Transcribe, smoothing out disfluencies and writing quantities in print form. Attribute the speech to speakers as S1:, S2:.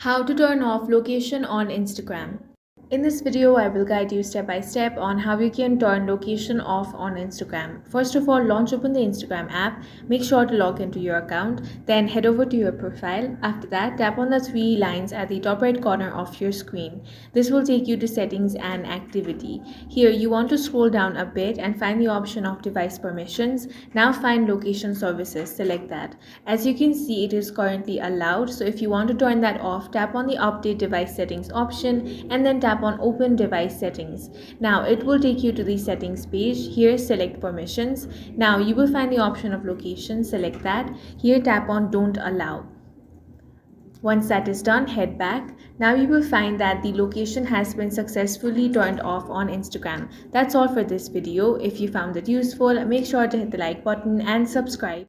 S1: How to turn off location on Instagram. In this video, I will guide you step by step on how you can turn location off on Instagram. First of all, launch open the Instagram app. Make sure to log into your account. Then head over to your profile. After that, tap on the three lines at the top right corner of your screen. This will take you to settings and activity. Here, you want to scroll down a bit and find the option of device permissions. Now find location services. Select that. As you can see, it is currently allowed. So if you want to turn that off, tap on the update device settings option and then tap on open device settings. Now it will take you to the settings page. Here select permissions. Now you will find the option of location. Select that. Here tap on don't allow. Once that is done, head back. Now you will find that the location has been successfully turned off on Instagram. That's all for this video. If you found it useful, make sure to hit the like button and subscribe.